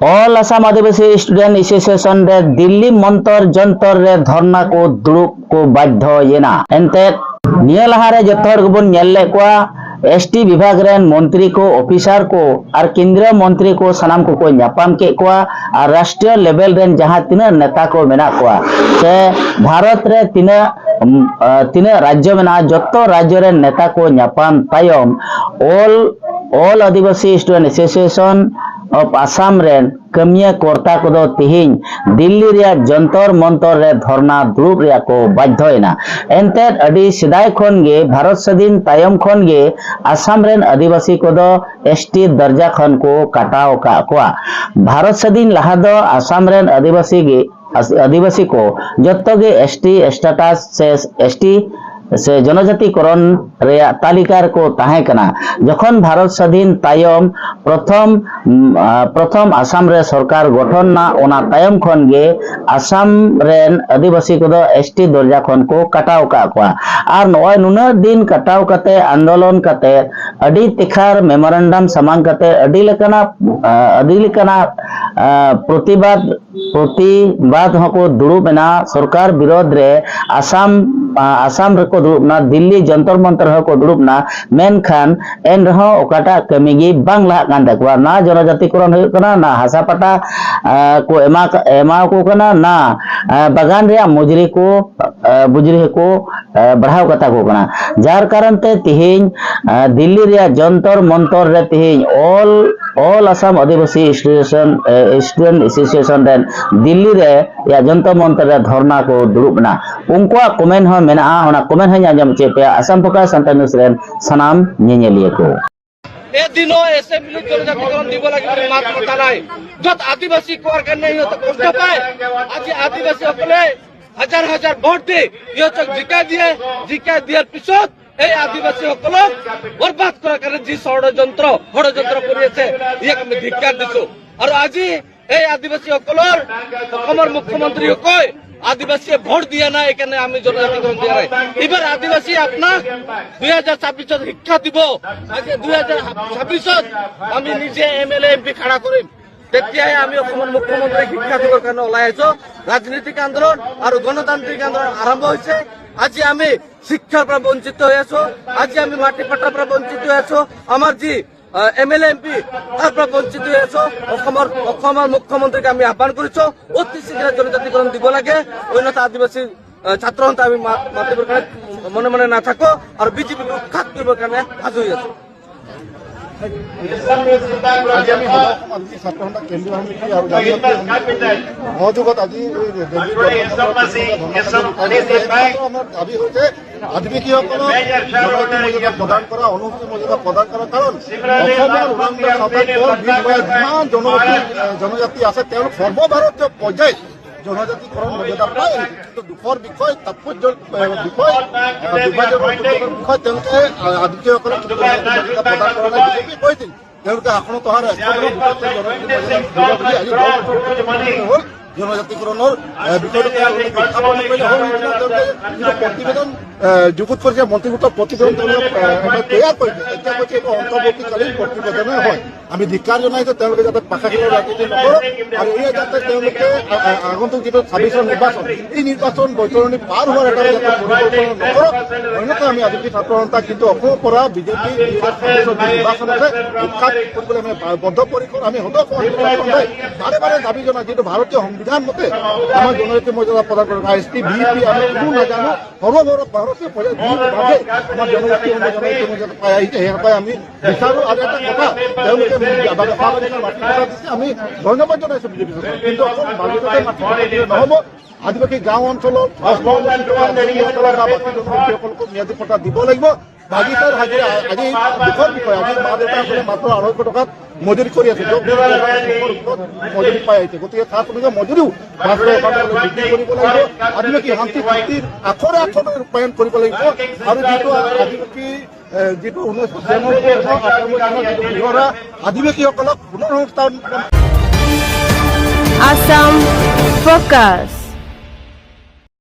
All Assam आदिवासी student association रे दिल्ली मंतर जंतर रे धरना को दुड़ुब को बाध्य येना एनते निया लहारे जतहर गबन नेल लेकवा एसटी विभाग रेन मंत्री को ऑफिसर को और केंद्रीय मंत्री को सनाम को न्यापाम के कोआ और राष्ट्रीय लेवल रेन जहां तीना नेता को मेना कोआ से भारत रे तीना राज्य मेना जत्तो राज्य रेन नेता को न्यापाम तायम all Adivasi student association of Assam रेन कमिया कोर्ता को दो तिहिं दिल्ली रिया जंतर मंतर रे धरना दुरुब रिया को बाध्यना एनते अडी सिदाय खन गे भारत स्वाधीन तायम खन गे आसाम रेन आदिवासी को दो एसटी दर्जा खन को काटाव का कोआ भारत स्वाधीन लहा दो आसाम रेन आदिवासी को जत्तो गे एसटी स्टेटस से एसटी से जनजातिकरण रेया तालिकार को ताहे कना जखन भारत स्वाधीन तायम प्रथम आसाम रे सरकार गठन ना ओना तायम खन गे आसाम रेन आदिवासी को दो एसटी दर्जा खन को काटाव का कोआ आर नय नुना दिन काटाव कते आंदोलन कते अडी तिखार मेमोरेंडम सामांग कते अडी लेकना प्रतिवाद हको दुरुबना सरकार विरोध रे आसाम रे को दुरुबना दिल्ली जंतर मंतर हको दुरुबना मेनखान एन रहो ओकाटा कमिगी बांग लाह कान तकवा ना जनजातिकरण हो कना ना हासापाटा को एमा को कना ना बागान रे मुजरी को बढ़ाव कता को कना जार कारण ते तिहिं दिल्ली रे जंतर मंतर रे तिहिं ऑल असम आदिवासी स्टूडेंट एसोसिएशन रेन दिल्ली रे या जंतर मंतर रे धरना को दुरुबना उनका कमेंट हो मेना ओना कमेंट है आजम चेपे असम प्रकाश संतान न्यूज रेन सनाम नेनेलिया को ए दिनो एसेंबली जनजातिकरण দিব লাগিব মাত কথা নাই যত আদিবাসী কোৱাৰ কাৰণে ইহঁতে কষ্ট পায় আজি আদিবাসীসকলে হাজাৰ ভোট দি ইহঁতক জিকাই দিয়াৰ পিছত এই আদিবাসীসকলক বৰবাদ কৰাৰ কাৰণে যি ষড়যন্ত্ৰ কৰি আছে ইয়াক আমি ধিক্কাৰ দিছো আৰু আজি এই আদিবাসীসকলৰ অসমৰ মুখ্যমন্ত্ৰী কয় आदिवासी भोट दिया ना एकाने आमी जनजातिकरण दिया নাই এবার আদিবাসী আপনাক 2026 শিক্ষা দিব আজ 2026 আমি নিজে এমএলএ এমপি খাড়া করিম তেতিয়াই আমি অসমৰ মুখ্যমন্ত্ৰী শিক্ষা দিবৰ কাৰণে ওলাই আছো ৰাজনৈতিক আন্দোলন আৰু গণতান্ত্ৰিক আন্দোলন আৰম্ভ হৈছে আজি আমি শিক্ষাৰ পৰা বঞ্চিত হৈ আছো আজি আমি মাটি পট্টাৰ পৰা বঞ্চিত হৈ আছো আমাৰ যি এমএলএ এমপি তাৰ পৰা বঞ্চিত হৈ আছো অসমৰ মুখ্যমন্ত্ৰীক আমি আহ্বান কৰিছো অতি শীঘ্ৰে জনজাতিকৰণ দিব লাগে অন্যথা আদিবাসী ছাত্ৰ সন্থা আমি মাতিবৰ কাৰণে মনে নাথাকো আৰু বিজেপিক উৎখাত কৰিবৰ কাৰণে সাজু হৈ আছো আজি আমি ছাত্ৰ সন্থা কেন্দ্ৰীয় সমিতি আৰু সহযোগত আজি দাবী হৈছে আদিবাসীসকলক মৰ্যাদা প্ৰদান কৰা অনুসূচিত মৰ্যাদা প্ৰদান কৰাৰ কাৰণ অসমৰ যিমান জনজাতি আছে তেওঁলোক সৰ্বভাৰতীয় পৰ্যায়ত জনজাতিকৰণ মৰ্যাদা পায় কিন্তু দুখৰ বিষয় তাৎপৰ্য বিষয় বিষয় তেওঁলোকে আদিবাসীসকলক প্ৰদান কৰা নাই বিজেপি কৈছিল তেওঁলোকে আসনত অহাৰ জনজাতিকৰণৰ প্ৰতিবেদন যুগুত কৰিছে মন্ত্ৰীগোটৰ প্ৰতিবেদন তৈয়াৰ কৰিছে এতিয়া কৈছে এইটো অন্তৰ্বৰ্তীকালীন প্ৰতিবেদনে হয় আমি ধিক্কাৰ জনাইছো তেওঁলোকে যাতে পাশাখেলৰ ৰাজনীতি নকৰক আৰু এই যাতে তেওঁলোকে আগন্তুক যিটো 26ৰ নিৰ্বাচন এই নিৰ্বাচন বৈতৰণি পাৰ হোৱাৰ এটা যাতে পৰিকল্পনা নকৰক অন্যথা আমি আদিবাসী ছাত্ৰ সন্থা কিন্তু অসমৰ পৰা বিজেপি 2026ৰ নিৰ্বাচন আছে উৎখাত কৰিবলৈ আমি বদ্ধপৰিকৰ আমি বাৰে বাৰে দাবী জনাই যিটো ভাৰতীয় সংবিধান মতে আমাৰ জনজাতি মৰ্যাদা প্ৰদান কৰিব এছটি বিপি আমি কোনো নাজানো ভাৰতীয় পৰ্যায়ত ভাগে আমাৰ জনজাতি মৰ্যাদা পাই আহিছে সেয়াকৈ আমি বিচাৰো আৰু এটা কথা তেওঁলোকে আমি ধন্যবাদ জনাইছো বিজেপি চৰকাৰক কিন্তু অকল বাজেটতে নহ'ব আদিবাসী গাঁও অঞ্চলত বাসীসকলক ম্যাদী পট্টা দিব লাগিব বাগিচাৰ হাজিৰা আজি দুখৰ বিষয় আজি মা দেউতাসকলে মাত্ৰ 250 টকাত মজুৰি কৰি আছে মজুৰি পাই আহিছে গতিকে তাৰ সলনি মজুৰিও বৃদ্ধি কৰিব লাগিব আদিবাসী শান্তি চুক্তিৰ আখৰে ৰূপায়ণ কৰিব লাগিব আৰু যিটো আদিবাসী যিটো 1996 আদিবাসীসকলক পুনৰ সংস্থাপন Assam Focus.